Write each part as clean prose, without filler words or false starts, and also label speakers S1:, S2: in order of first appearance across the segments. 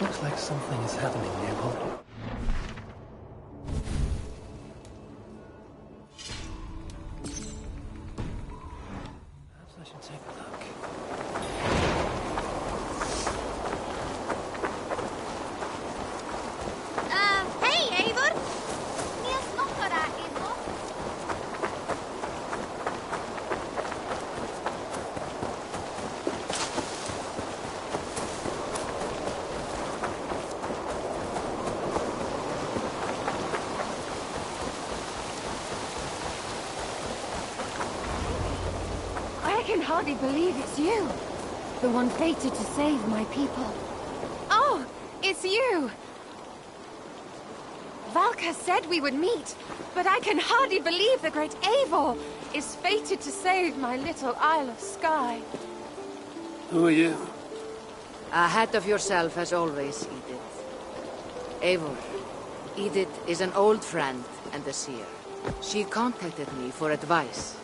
S1: Looks like something is happening nearby. Perhaps I should take a look.
S2: Hej, Eivor! Ner snottarna, Eivor.
S3: I can hardly believe it's you. The one fated to save my people. Oh, it's you! Valka said we would meet, but I can hardly believe the great Eivor is fated to save my little Isle of Skye.
S1: Who are you?
S4: Ahead of yourself as always, Edith. Eivor. Edith is an old friend and a seer. She contacted me for advice.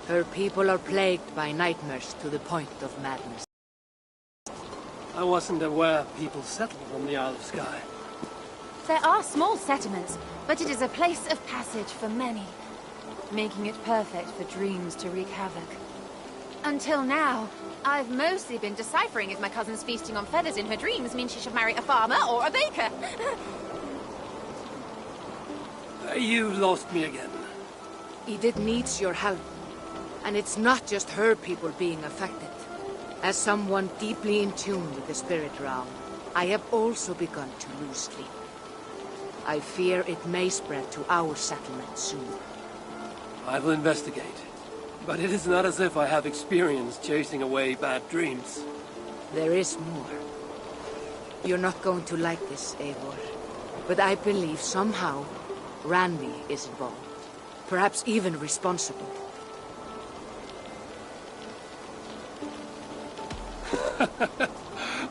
S4: Her people are plagued by nightmares to the point of madness.
S1: I wasn't aware people settled on the Isle of Skye.
S3: There are small settlements, but it is a place of passage for many, making it perfect for dreams to wreak havoc. Until now, I've mostly been deciphering if my cousin's feasting on feathers in her dreams means she should marry a farmer or a baker.
S1: You lost me again.
S4: Edith needs your help. And it's not just her people being affected. As someone deeply in tune with the spirit realm, I have also begun to lose sleep. I fear it may spread to our settlement soon.
S1: I will investigate. But it is not as if I have experience chasing away bad dreams.
S4: There is more. You're not going to like this, Eivor. But I believe somehow Randy is involved. Perhaps even responsible.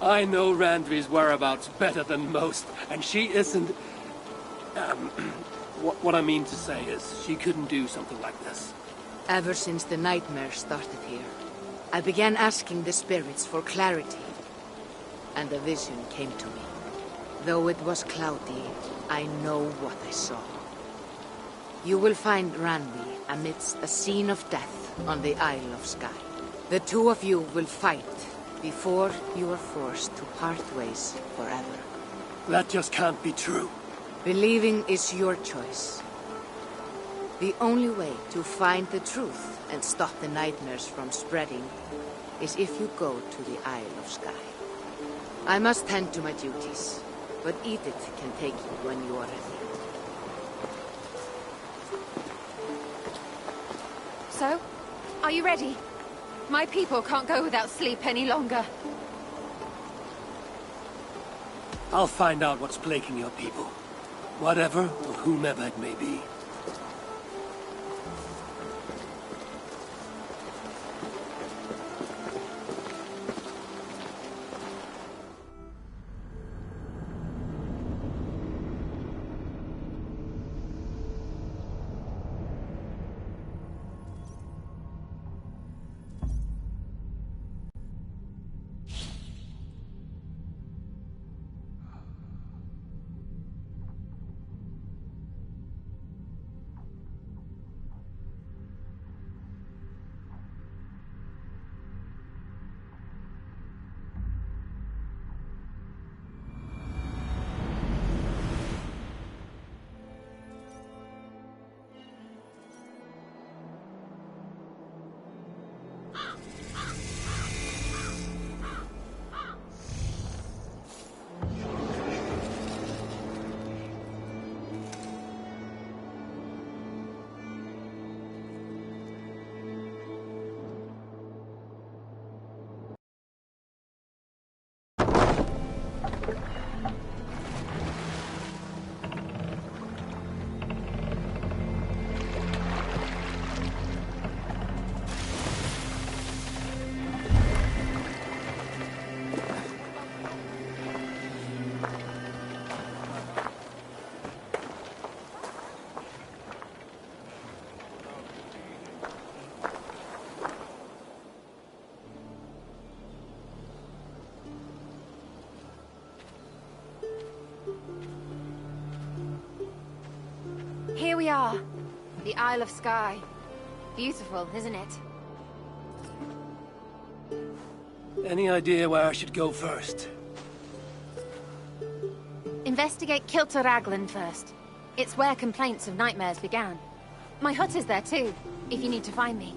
S1: I know Randvi's whereabouts better than most, and she isn't... what I mean to say is, she couldn't do something like this.
S4: Ever since the nightmare started here, I began asking the spirits for clarity, and a vision came to me. Though it was cloudy, I know what I saw. You will find Randy amidst a scene of death on the Isle of Skye. The two of you will fight before you are forced to part ways forever.
S1: That just can't be true.
S4: Believing is your choice. The only way to find the truth and stop the nightmares from spreading is if you go to the Isle of Skye. I must tend to my duties, but Edith can take you when you are ready.
S3: So, are you ready? My people can't go without sleep any longer.
S1: I'll find out what's plaguing your people. Whatever or whomever it may be.
S3: we are. The Isle of Skye. Beautiful, isn't it?
S1: Any idea where I should go first?
S3: Investigate Kilter Raglan first. It's where complaints of nightmares began. My hut is there too, if you need to find me.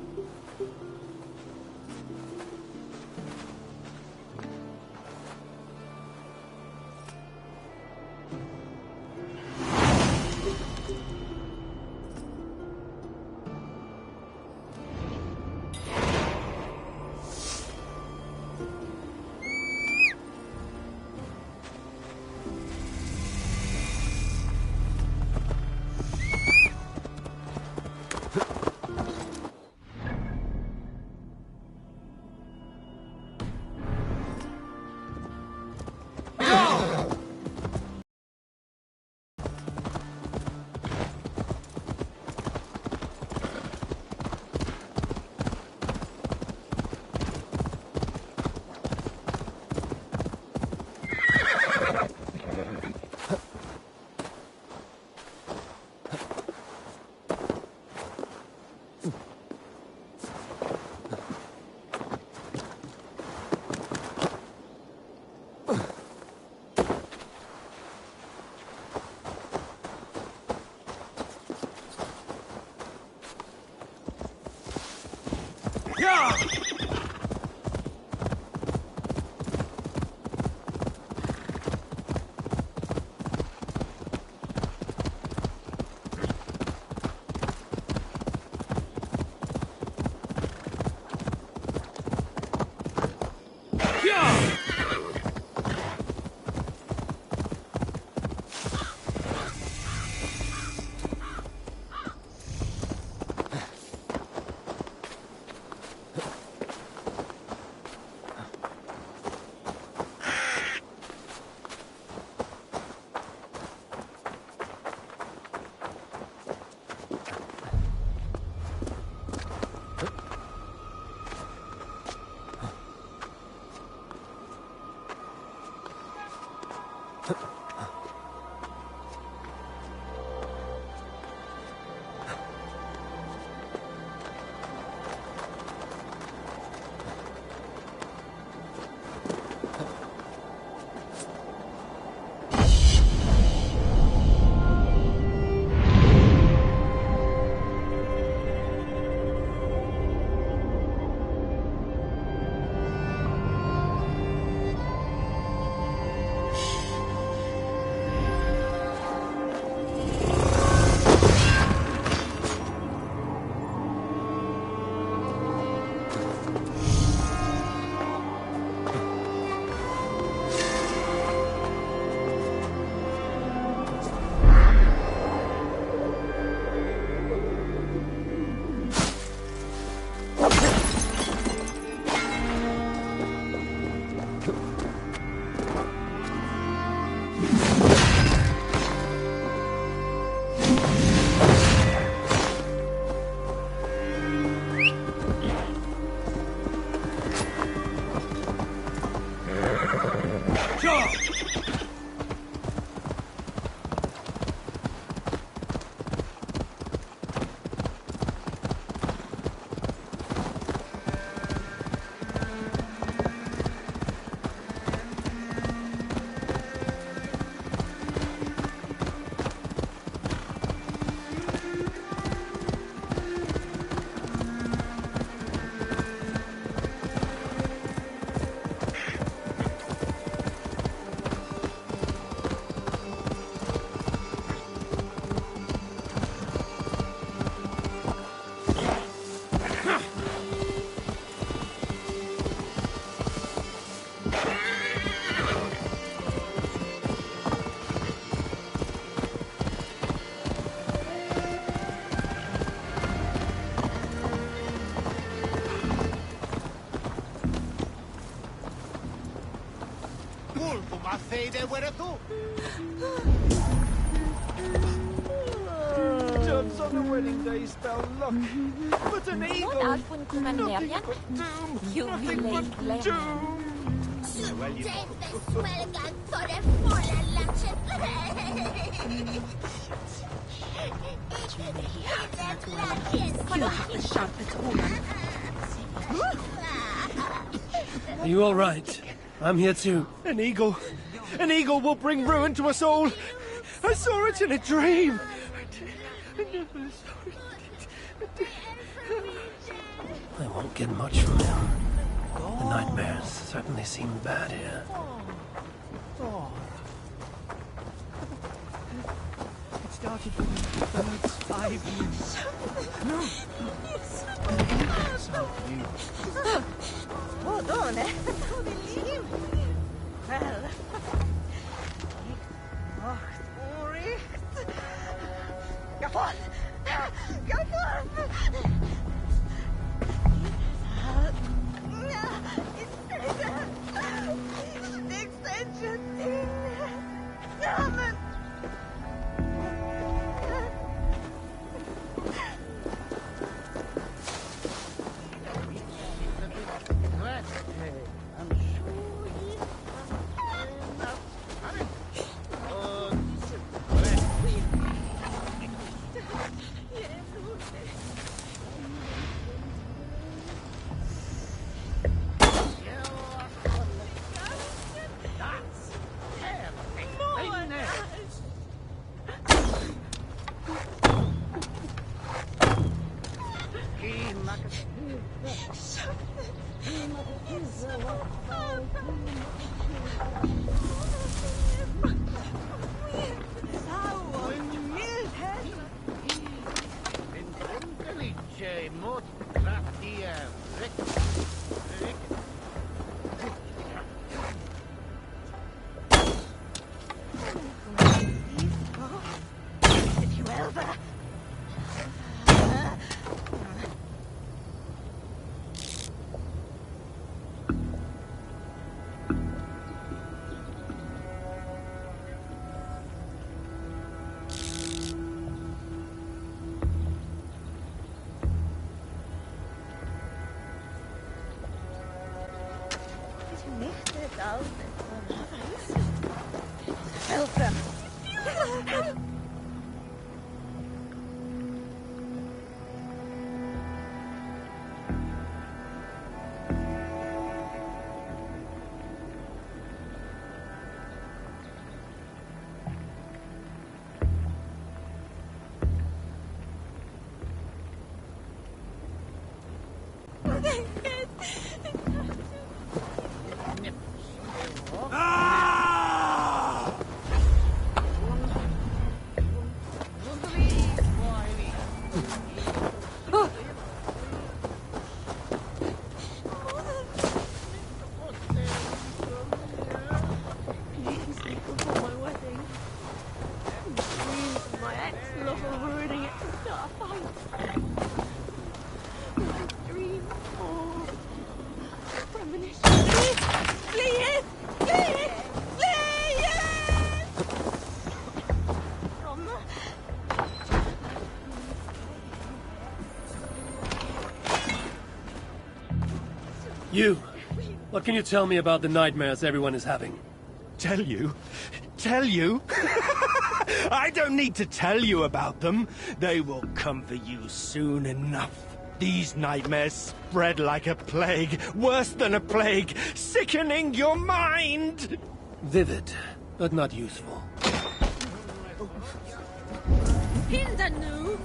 S5: Fade where tú. Judge on the wedding day spell luck, but an eagle. Nothing but doom. Nothing but doom.
S2: For the fallen luncheon.
S1: Are you all right? I'm here too.
S5: An eagle. An eagle will bring ruin to us all. I saw it in a dream. I never saw it.
S1: I won't get much from him. The nightmares certainly seem bad here.
S5: It started with the birds 5 years. No. So you.
S6: Hold on, eh? Well. Wacht, oorrecht. Kapot! Kapot!
S1: You! What can you tell me about the nightmares everyone is having?
S5: Tell you? Tell you? I don't need to tell you about them. They will come for you soon enough. These nightmares spread like a plague, worse than a plague, sickening your mind!
S1: Vivid, but not useful.
S6: Hindernu!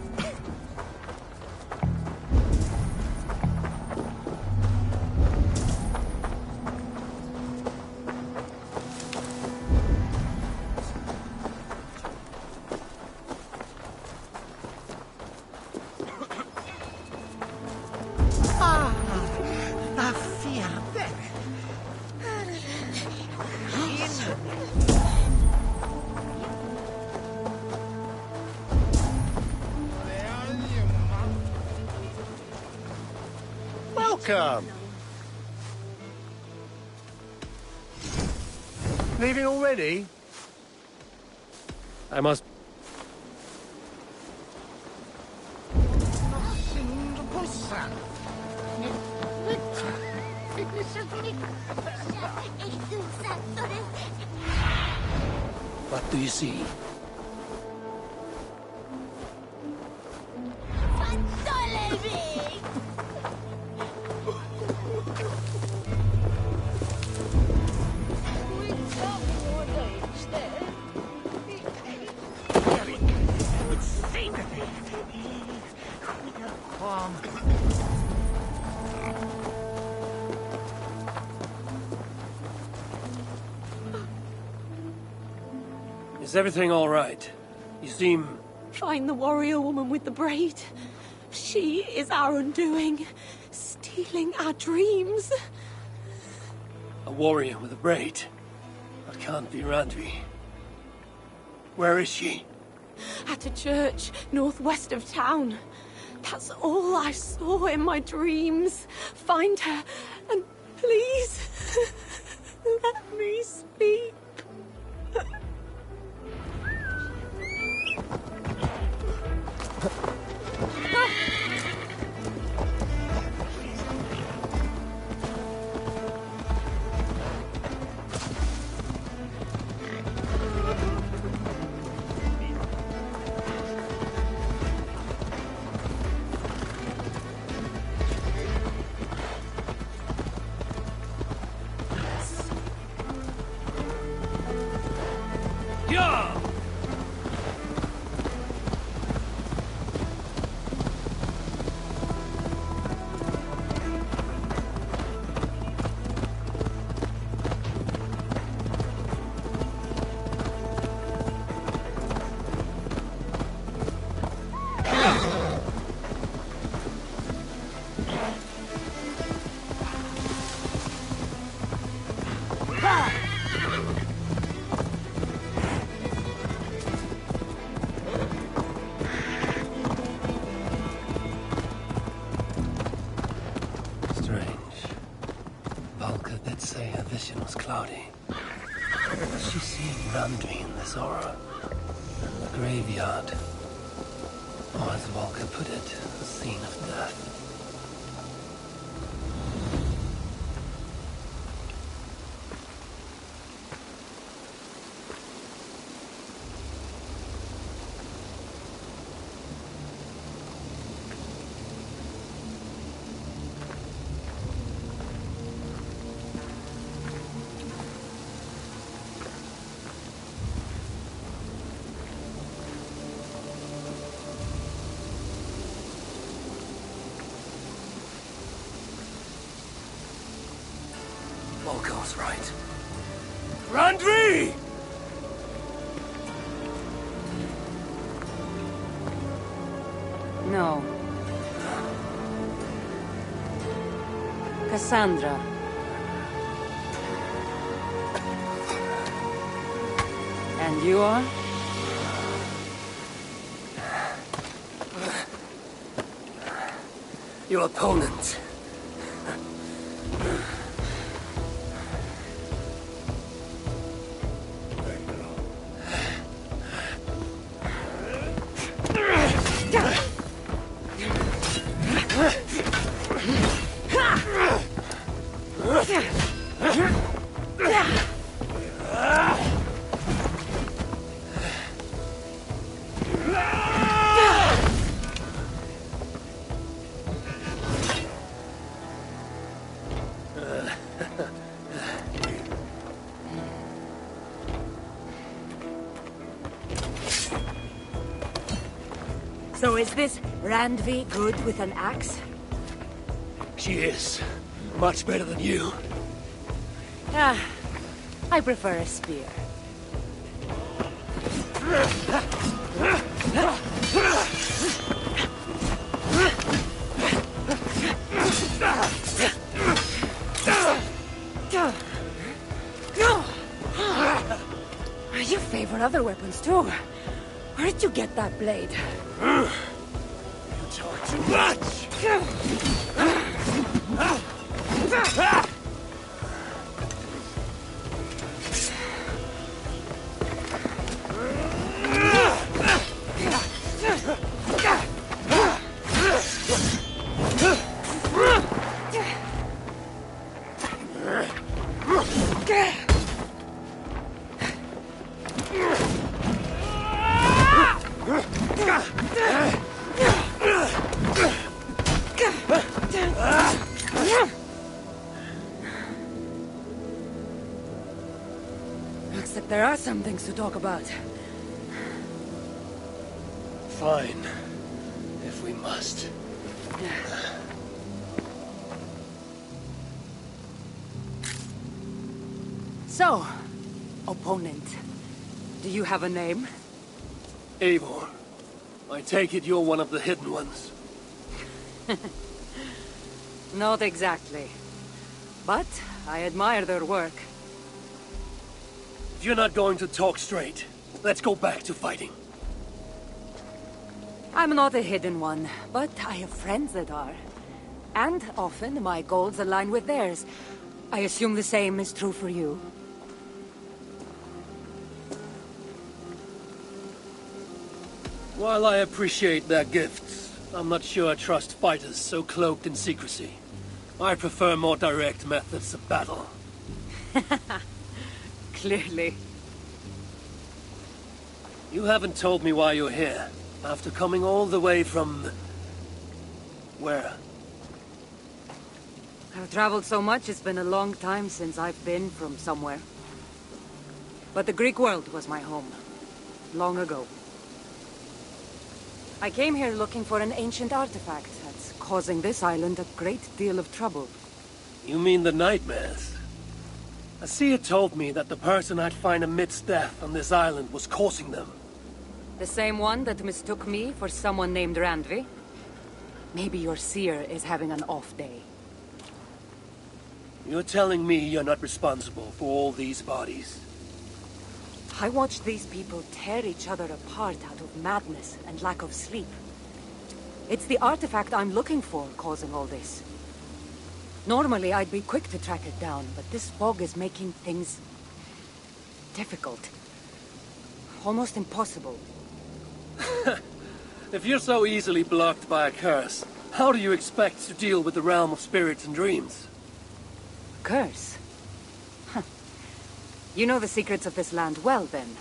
S5: Welcome. Leaving already?
S1: I must... What do you see?
S2: Levi!
S1: Is everything all right? You seem...
S6: Find the warrior woman with the braid. She is our undoing, stealing our dreams.
S1: a warrior with a braid. That can't be Randvi. Where is she?
S6: At a church northwest of town. That's all I saw in my dreams. Find her, and please, let me speak.
S1: Cloudy. Has she seen Randvi in this aura? The graveyard. Or as Volker put it, a scene of death. Volker's right. Randvi!
S7: No. Kassandra. And you are?
S1: Your opponent.
S7: So is this Randvi good with an axe?
S1: She is. Much better than you.
S7: Ah, I prefer a spear. You favor other weapons too. Where did you get that blade?
S1: You talk too much!
S7: Looks like there are some things to talk about.
S1: Fine. If we must.
S7: So, opponent, do you have a name?
S1: Eivor, I take it you're one of the hidden ones.
S7: Not exactly. But I admire their work.
S1: If you're not going to talk straight, let's go back to fighting.
S7: I'm not a hidden one, but I have friends that are. And often my goals align with theirs. I assume the same is true for you.
S1: While I appreciate their gifts, I'm not sure I trust fighters so cloaked in secrecy. I prefer more direct methods of battle.
S7: Clearly.
S1: You haven't told me why you're here, after coming all the way from... where?
S7: I've traveled so much, it's been a long time since I've been from somewhere. But the Greek world was my home. Long ago. I came here looking for an ancient artifact that's causing this island a great deal of trouble.
S1: You mean the nightmares? A seer told me that the person I'd find amidst death on this island was causing them.
S7: The same one that mistook me for someone named Randvi? Maybe your seer is having an off day.
S1: You're telling me you're not responsible for all these bodies?
S7: I watched these people tear each other apart out of madness and lack of sleep. It's the artifact I'm looking for causing all this. Normally, I'd be quick to track it down, but this fog is making things... difficult. Almost impossible.
S1: If you're so easily blocked by a curse, how do you expect to deal with the realm of spirits and dreams?
S7: Curse? Huh. You know the secrets of this land well, then.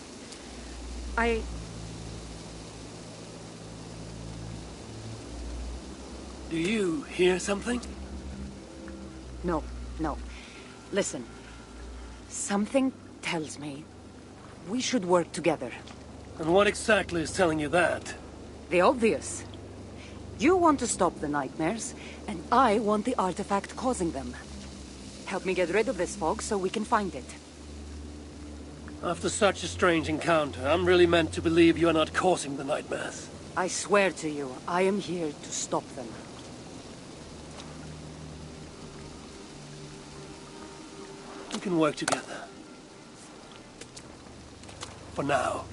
S1: Do you hear something?
S7: No. Listen. Something tells me we should work together.
S1: And what exactly is telling you that?
S7: The obvious. You want to stop the nightmares, and I want the artifact causing them. Help me get rid of this fog so we can find it.
S1: After such a strange encounter, I'm really meant to believe you are not causing the nightmares.
S7: I swear to you, I am here to stop them.
S1: We can work together. For now.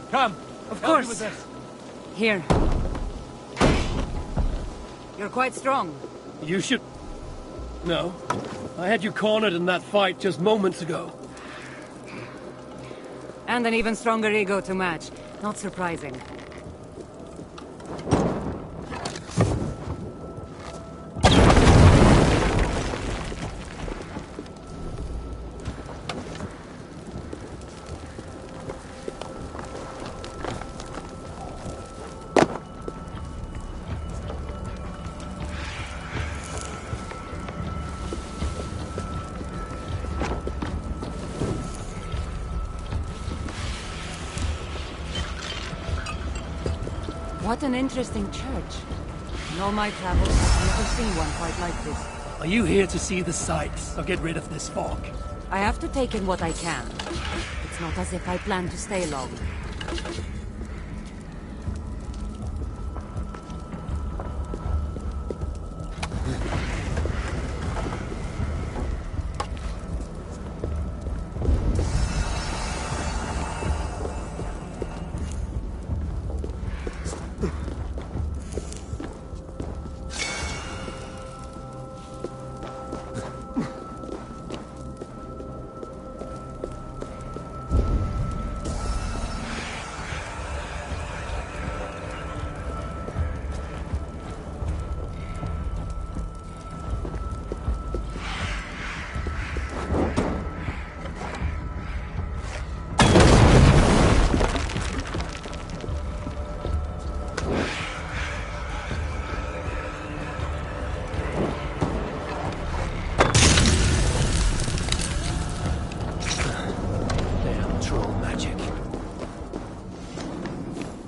S5: Come!
S7: Of
S5: help me
S7: course.
S5: with this.
S7: Here. You're quite strong.
S1: You should... No. I had you cornered in that fight just moments ago.
S7: And an even stronger ego to match. Not surprising. What an interesting church. In all my travels, I've never seen one quite like this.
S1: Are you here to see the sights or get rid of this fog?
S7: I have to take in what I can. It's not as if I plan to stay long.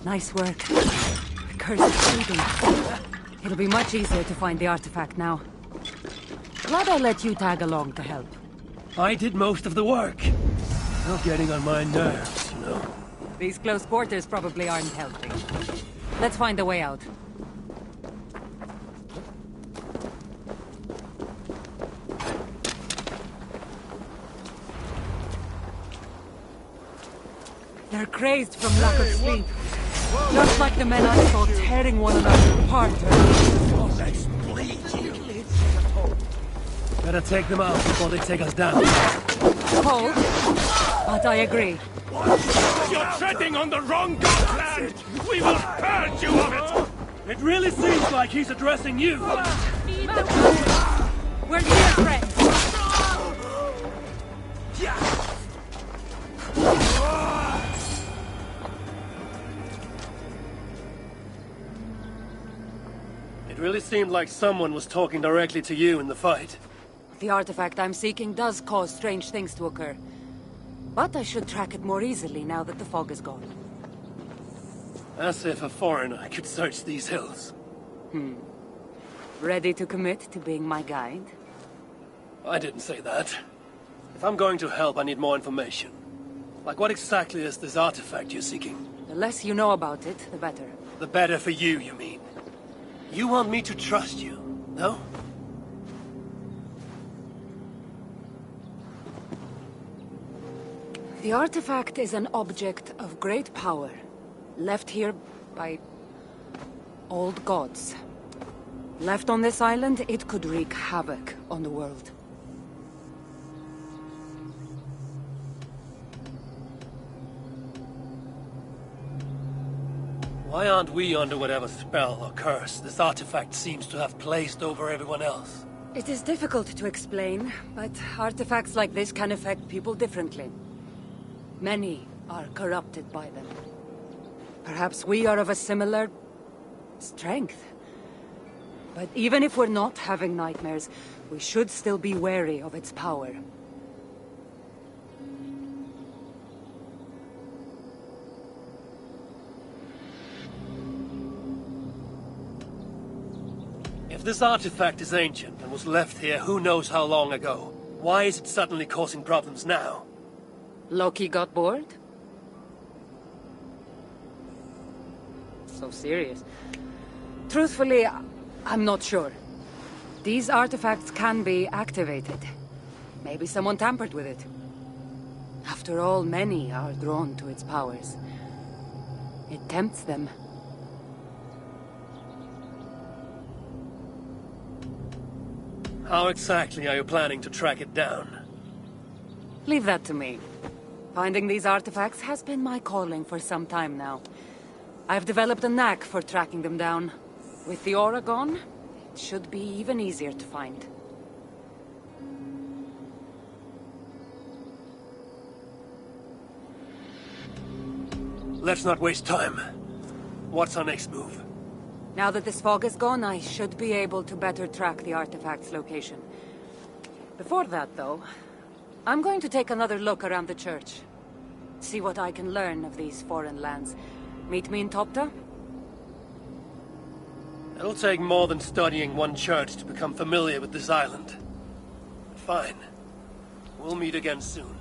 S7: Nice work. The curse is fading. It'll be much easier to find the artifact now. Glad I let you tag along to help.
S1: I did most of the work. You're getting on my nerves, you know.
S7: These close quarters probably aren't helping. Let's find a way out. They're crazed from lack of sleep. Just like the men I saw tearing one another apart earlier.
S1: Let's bleed you. Better take them out before they take us down.
S7: Cold, but I agree.
S5: You're treading on the wrong god's land! We will purge you of it!
S1: It really seems like he's addressing you.
S7: We're here, friends.
S1: It really seemed like someone was talking directly to you in the fight.
S7: The artifact I'm seeking does cause strange things to occur. But I should track it more easily now that the fog is gone.
S1: As if a foreigner could search these hills.
S7: Ready to commit to being my guide?
S1: I didn't say that. If I'm going to help, I need more information. Like, what exactly is this artifact you're seeking?
S7: The less you know about it, the better.
S1: The better for you, you mean? You want me to trust you, no?
S7: The artifact is an object of great power, left here by old gods. Left on this island, it could wreak havoc on the world.
S1: Why aren't we under whatever spell or curse this artifact seems to have placed over everyone else?
S7: It is difficult to explain, but artifacts like this can affect people differently. Many are corrupted by them. Perhaps we are of a similar strength. But even if we're not having nightmares, we should still be wary of its power.
S1: If this artifact is ancient and was left here who knows how long ago, why is it suddenly causing problems now?
S7: Loki got bored? So serious. Truthfully, I'm not sure. These artifacts can be activated. Maybe someone tampered with it. After all, many are drawn to its powers. It tempts them.
S1: How exactly are you planning to track it down?
S7: Leave that to me. Finding these artifacts has been my calling for some time now. I've developed a knack for tracking them down. With the aura gone, it should be even easier to find.
S1: Let's not waste time. What's our next move?
S7: Now that this fog is gone, I should be able to better track the artifact's location. Before that, though, I'm going to take another look around the church. See what I can learn of these foreign lands. Meet me in Topta?
S1: It'll take more than studying one church to become familiar with this island. Fine. We'll meet again soon.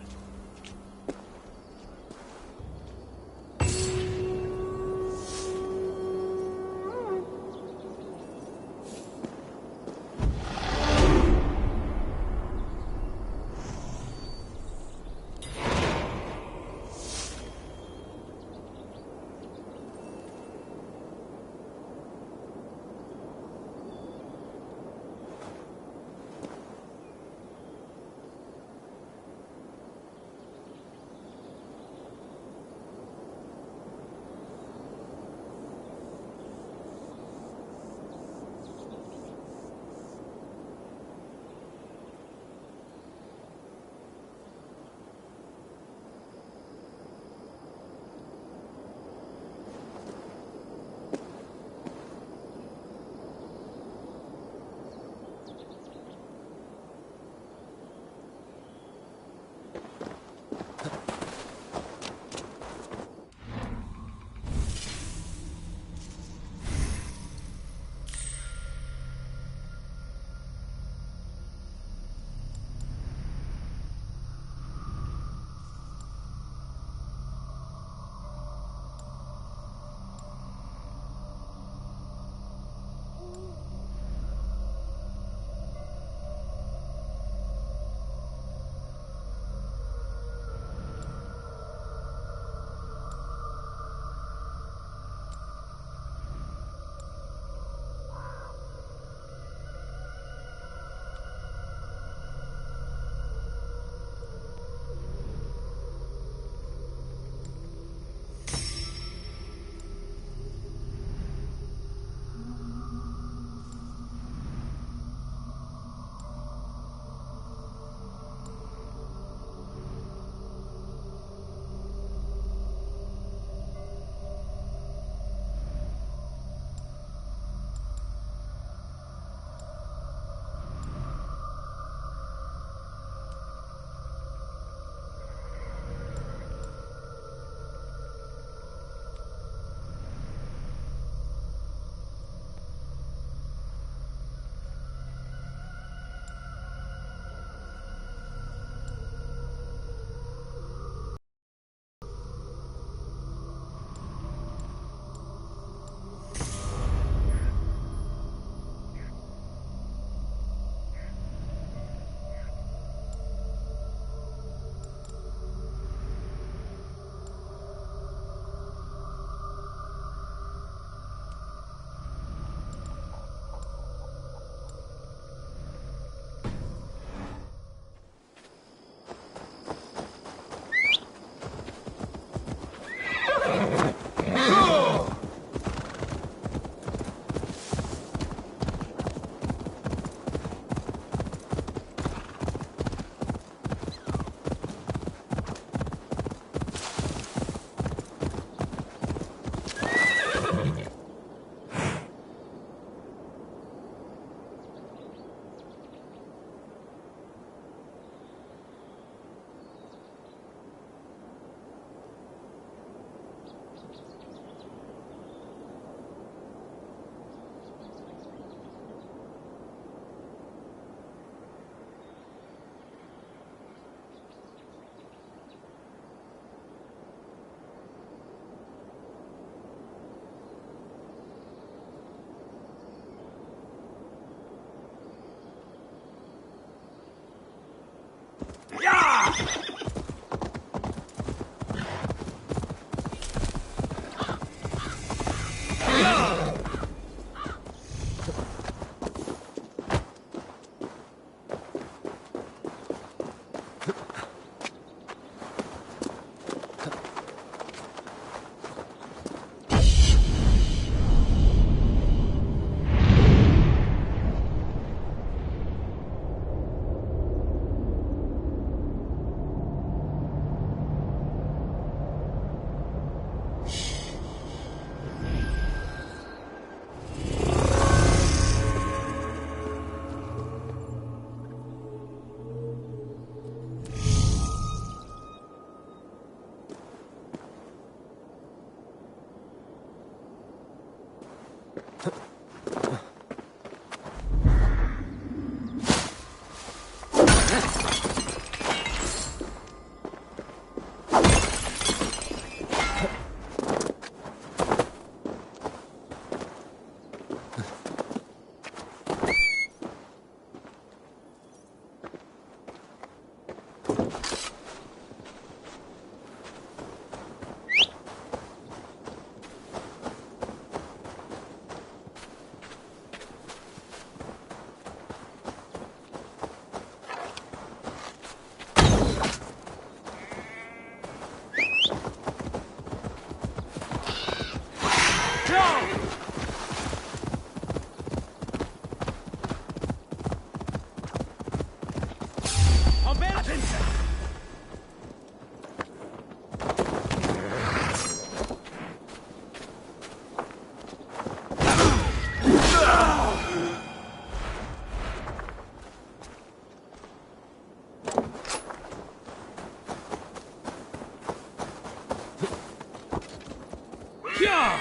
S1: Yeah!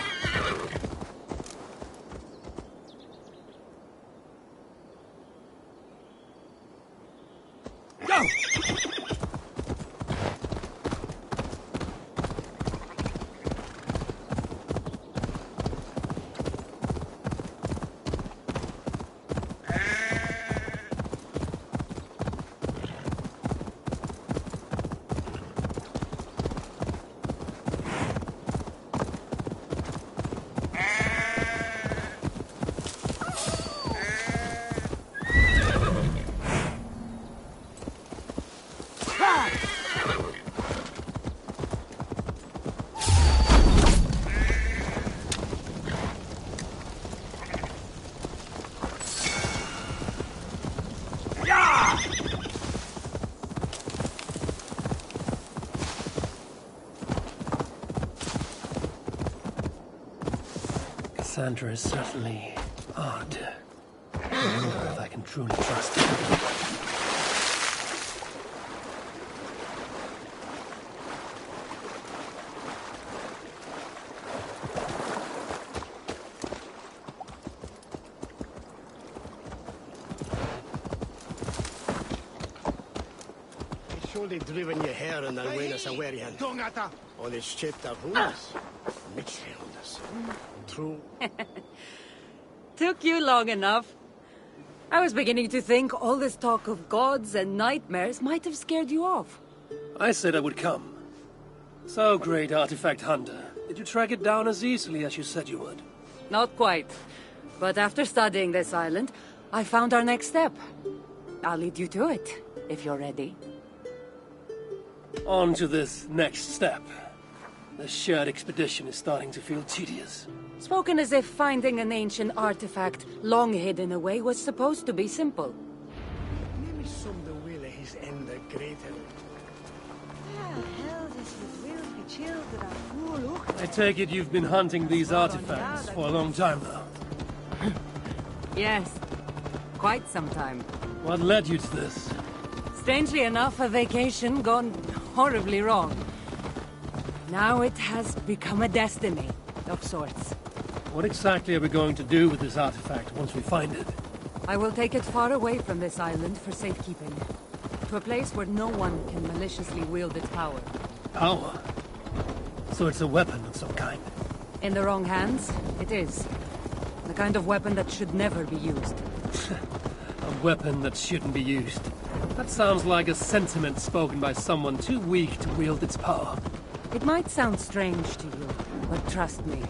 S1: Go! Kassandra is certainly odd. I wonder if I can truly trust her.
S8: Surely driven your hair in the way sa werihan. On his shit the rules. Mitcheldas. True.
S7: Took you long enough. I was beginning to think all this talk of gods and nightmares might have scared you off.
S1: I said I would come. So, great artifact hunter, did you track it down as easily as you said you would?
S7: Not quite. But after studying this island, I found our next step. I'll lead you to it, if you're ready.
S1: On to this next step. The shared expedition is starting to feel tedious.
S7: Spoken as if finding an ancient artifact long hidden away was supposed to be simple.
S8: Maybe some the will of his end the greater.
S1: I take it you've been hunting these artifacts for a long time now.
S7: Yes, quite some time.
S1: What led you to this?
S7: Strangely enough, a vacation gone horribly wrong. Now it has become a destiny, of sorts.
S1: What exactly are we going to do with this artifact once we find it?
S7: I will take it far away from this island for safekeeping. To a place where no one can maliciously wield its power.
S1: Power? So it's a weapon of some kind?
S7: In the wrong hands, it is. The kind of weapon that should never be used.
S1: A weapon that shouldn't be used. That sounds like a sentiment spoken by someone too weak to wield its power.
S7: It might sound strange to you, but trust me,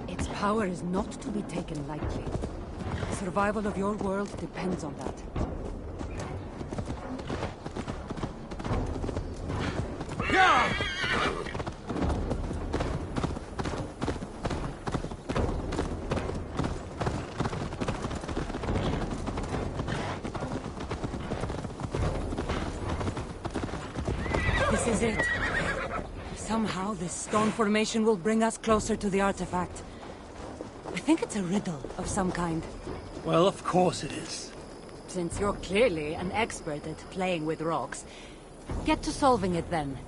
S7: its power is not to be taken lightly. The survival of your world depends on that. This is it. Somehow this stone formation will bring us closer to the artifact. I think it's a riddle of some kind.
S1: Well, of course it is.
S7: Since you're clearly an expert at playing with rocks, get to solving it then.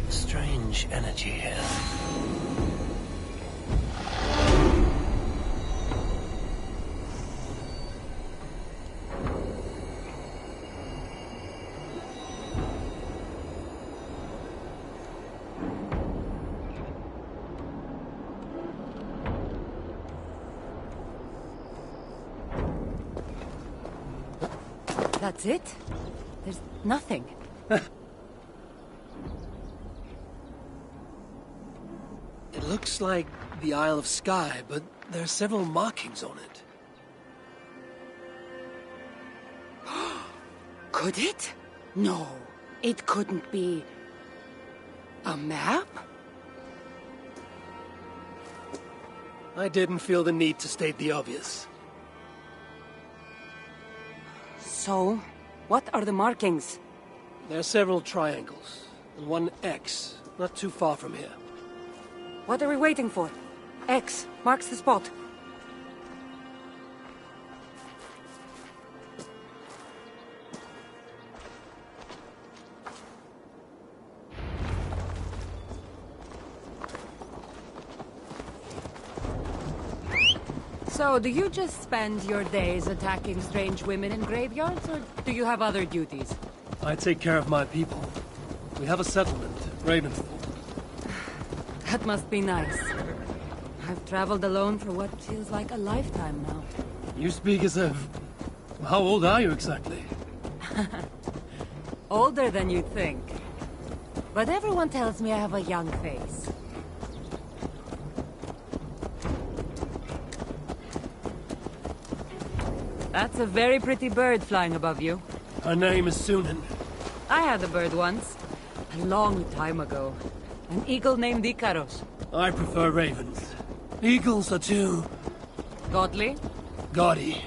S1: Strange energy here.
S7: That's it? There's nothing.
S1: It looks like the Isle of Skye, but there are several markings on it.
S7: Could it? No, it couldn't be... a map?
S1: I didn't feel the need to state the obvious.
S7: So, what are the markings?
S1: There are several triangles, and one X, not too far from here.
S7: What are we waiting for? X marks the spot. So, do you just spend your days attacking strange women in graveyards, or do you have other duties?
S1: I take care of my people. We have a settlement, Ravensford.
S7: That must be nice. I've traveled alone for what feels like a lifetime now.
S1: You speak as if... How old are you exactly?
S7: Older than you'd think. But everyone tells me I have a young face. That's a very pretty bird flying above you.
S1: Her name is Sunan.
S7: I had a bird once. A long time ago. An eagle named Ikaros.
S1: I prefer ravens. Eagles are too...
S7: Godly?
S1: gaudy.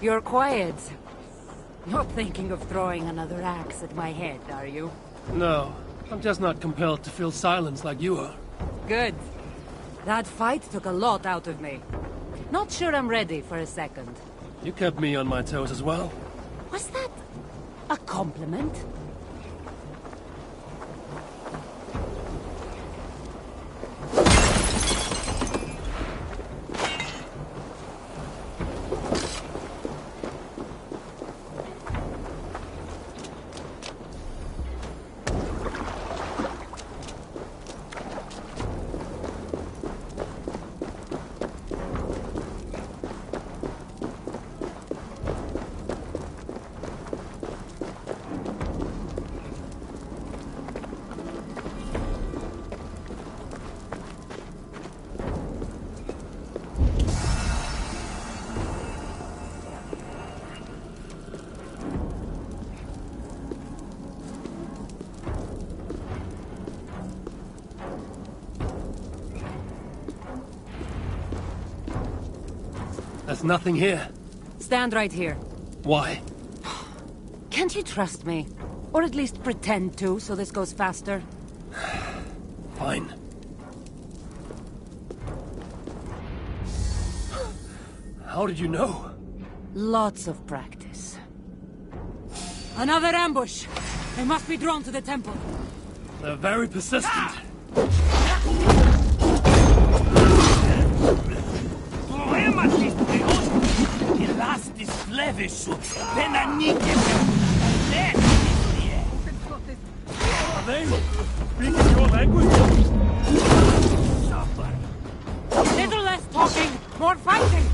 S7: You're quiet. Not thinking of throwing another axe at my head, are you?
S1: No, I'm just not compelled to feel silence like you are.
S7: Good. That fight took a lot out of me. Not sure I'm ready for a second.
S1: You kept me on my toes as well.
S7: Was that a compliment?
S1: There's nothing here.
S7: Stand right here.
S1: Why?
S7: Can't you trust me? Or at least pretend to, so this goes faster?
S1: Fine. How did you know?
S7: Lots of practice. Another ambush! They must be drawn to the temple.
S1: They're very persistent. Are they speaking your language?
S7: Little less talking, more fighting!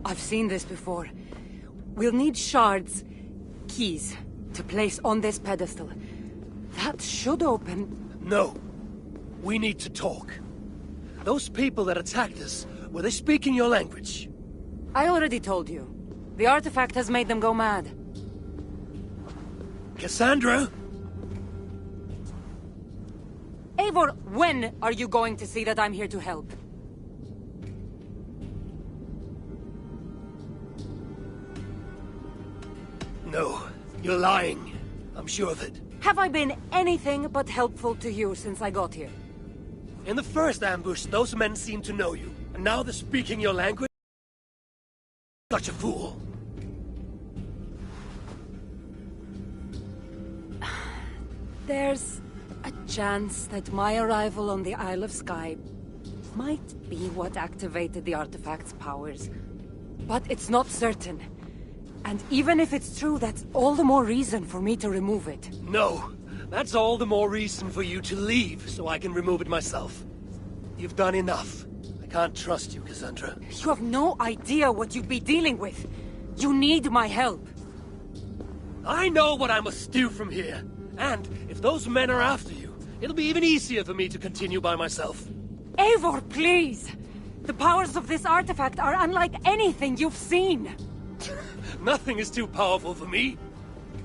S7: I've seen this before. We'll need shards, keys, to place on this pedestal. That should open...
S1: No. We need to talk. Those people that attacked us, were they speaking your language?
S7: I already told you. The artifact has made them go mad.
S1: Kassandra?
S7: Eivor, when are you going to see that I'm here to help?
S1: No, you're lying. I'm sure of it.
S7: Have I been anything but helpful to you since I got here?
S1: In the first ambush, those men seemed to know you. And now they're speaking your language? Such a fool.
S7: There's a chance that my arrival on the Isle of Skye might be what activated the artifact's powers. But it's not certain. And even if it's true, that's all the more reason for me to remove it.
S1: No, that's all the more reason for you to leave, so I can remove it myself. You've done enough. I can't trust you, Kassandra.
S7: You have no idea what you'd be dealing with. You need my help.
S1: I know what I must do from here. And if those men are after you, it'll be even easier for me to continue by myself.
S7: Eivor, please! The powers of this artifact are unlike anything you've seen.
S1: Nothing is too powerful for me.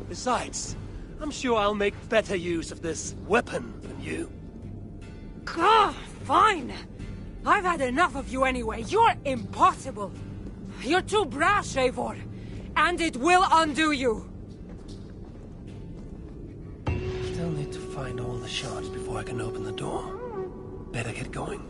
S1: Besides, I'm sure I'll make better use of this weapon than you.
S7: Fine! I've had enough of you anyway. You're impossible. You're too brash, Eivor. And it will undo you.
S1: Still need to find all the shards before I can open the door. Better get going.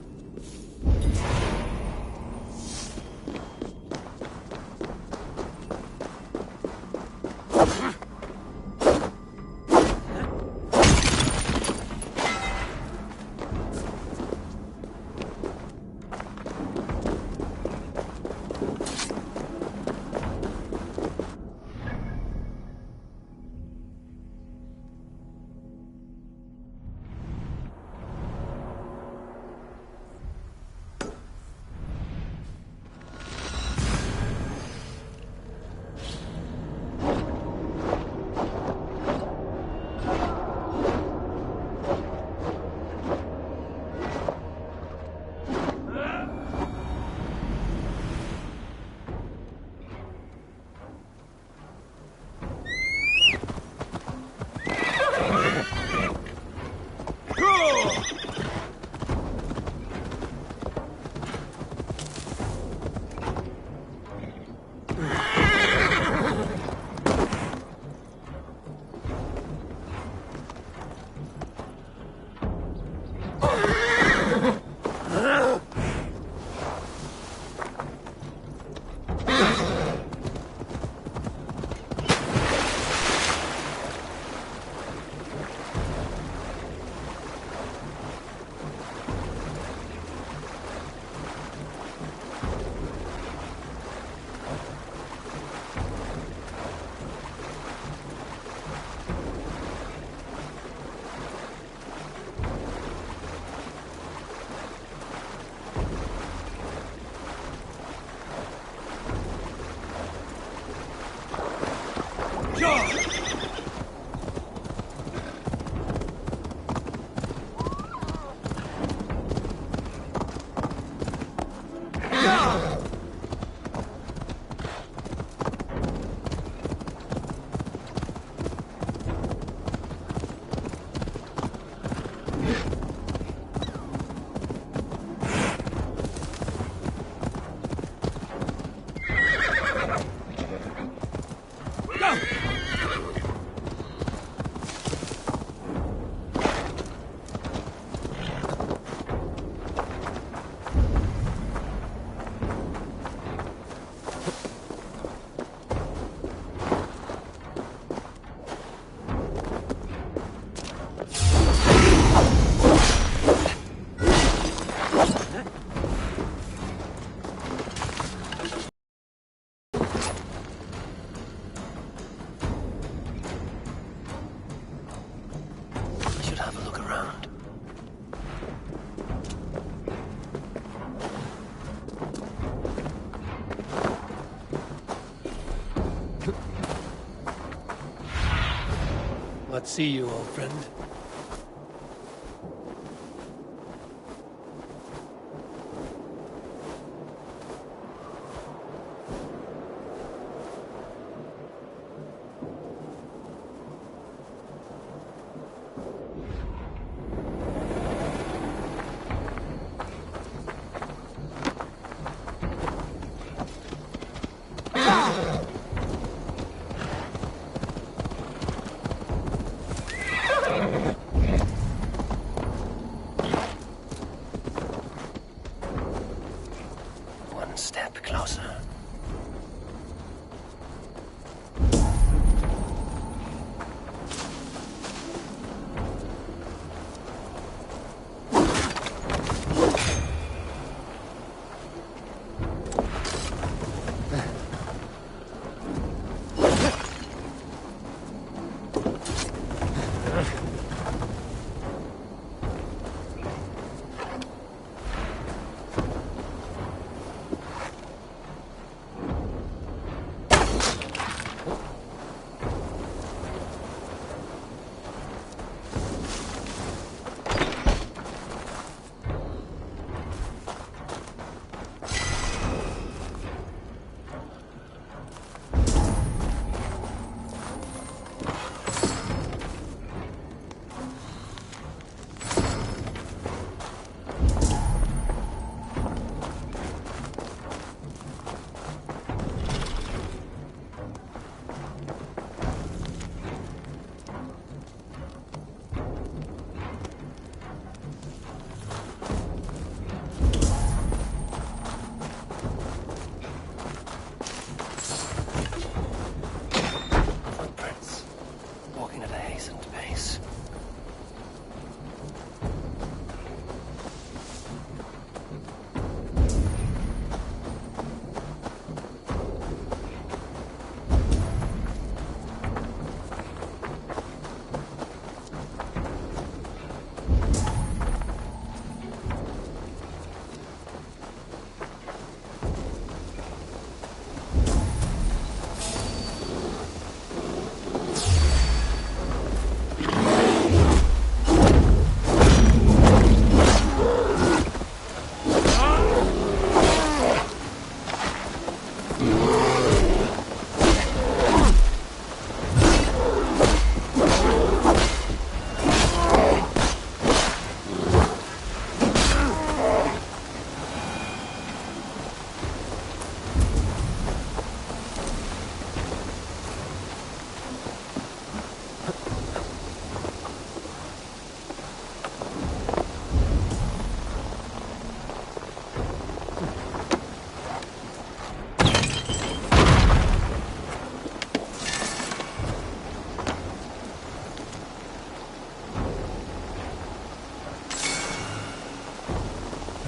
S1: but see you, old friend. One step closer.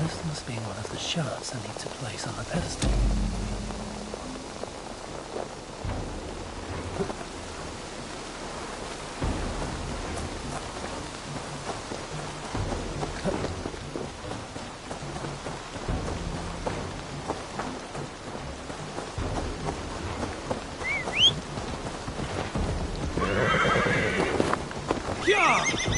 S1: This must be one of the shards I need to place on the pedestal.
S5: Yeah!